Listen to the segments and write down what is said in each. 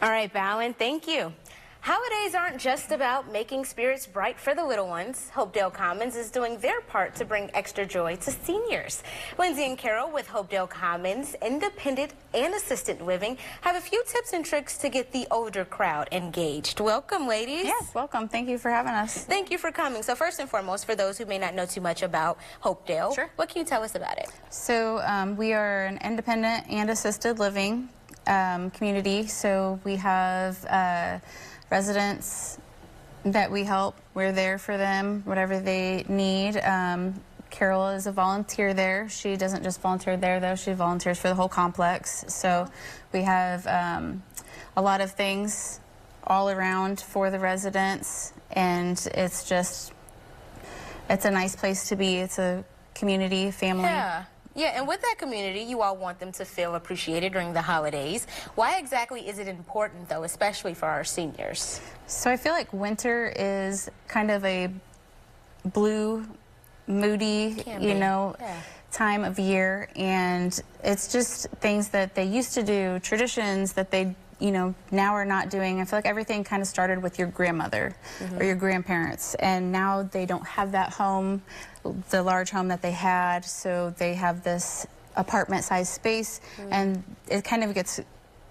All right, Bowen, thank you. Holidays aren't just about making spirits bright for the little ones. Hopedale Commons is doing their part to bring extra joy to seniors. Lindsay and Carol with Hopedale Commons Independent and Assisted Living have a few tips and tricks to get the older crowd engaged. Welcome, ladies. Yes, welcome. Thank you for having us. Thank you for coming. So first and foremost, for those who may not know too much about Hopedale, Sure. What can you tell us about it? So we are an independent and assisted living community. So we have residents that we help. We're there for them, whatever they need. Carol is a volunteer there. She doesn't just volunteer there, though. She volunteers for the whole complex. So we have a lot of things all around for the residents, and it's a nice place to be. It's a community, family. Yeah, and with that community, you all want them to feel appreciated during the holidays. Why exactly is it important, though, especially for our seniors? So I feel like winter is kind of a blue, moody, time of year, and it's just things that they used to do, traditions that they now are not doing. I feel like everything kind of started with your grandmother or your grandparents, and now they don't have that home, the large home that they had, so they have this apartment-sized space, and it kind of gets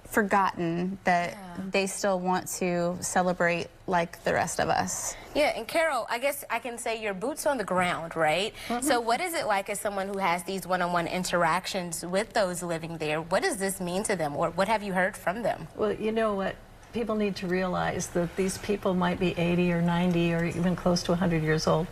forgotten that they still want to celebrate like the rest of us. Yeah, and Carol, I guess I can say you're boots on the ground, right? So what is it like as someone who has these one-on-one interactions with those living there? What does this mean to them, or what have you heard from them? Well, you know what? People need to realize that these people might be 80 or 90 or even close to 100 years old,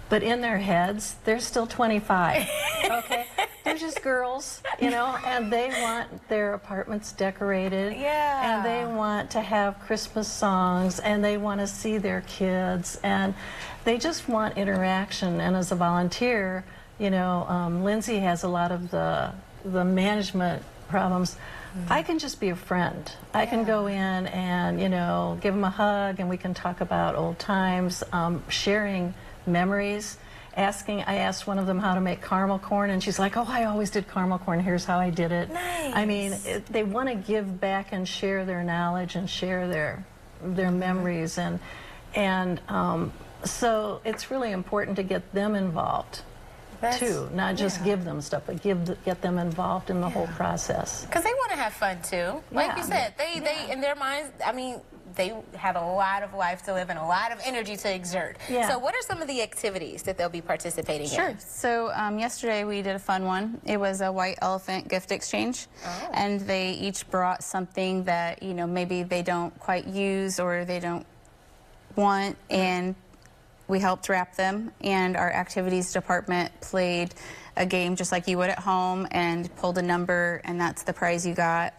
but in their heads, they're still 25, okay? They're just girls, and they want their apartments decorated. Yeah. And they want to have Christmas songs, and they want to see their kids, and they just want interaction. And as a volunteer, Lindsay has a lot of the management problems. I can just be a friend. I can go in and, give them a hug, and we can talk about old times, sharing memories. I asked one of them how to make caramel corn, and she's like, oh, I always did caramel corn. Here's how I did it. Nice. I mean, they want to give back and share their knowledge and share their memories. And so it's really important to get them involved, too. Not just give them stuff, but get them involved in the whole process. Because they want to have fun, too. Like you said, they in their minds, I mean, they have a lot of life to live and a lot of energy to exert. So what are some of the activities that they'll be participating in? Sure. So yesterday we did a fun one. It was a white elephant gift exchange. And they each brought something that, maybe they don't quite use or they don't want, and we helped wrap them. And our activities department played a game just like you would at home and pulled a number, and that's the prize you got.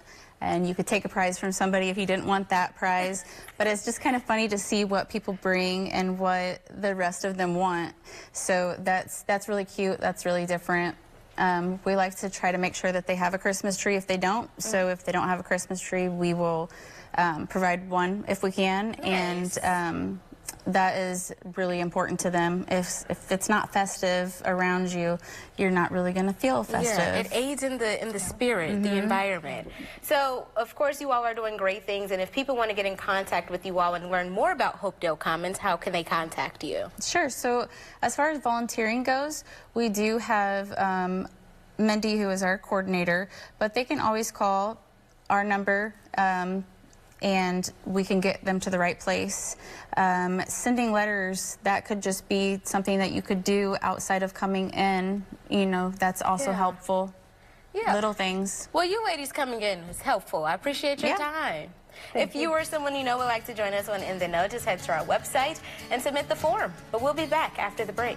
And you could take a prize from somebody if you didn't want that prize. But it's just kind of funny to see what people bring and what the rest of them want. So that's really cute. That's really different. We like to try to make sure that they have a Christmas tree if they don't. So if they don't have a Christmas tree, we will provide one if we can. Nice. And that is really important to them. If it's not festive around you, you're not really going to feel festive. Yeah, it aids in the spirit, the environment. So, of course, you all are doing great things, and if people want to get in contact with you all and learn more about Hopedale Commons, how can they contact you? Sure. So, as far as volunteering goes, we do have Mindy, who is our coordinator, but they can always call our number, and we can get them to the right place. Sending letters, that could just be something that you could do outside of coming in. That's also helpful. Yeah. Little things. Well, you ladies coming in is helpful. I appreciate your time. If you or someone you know would like to join us on In the Know, just head to our website and submit the form. But we'll be back after the break.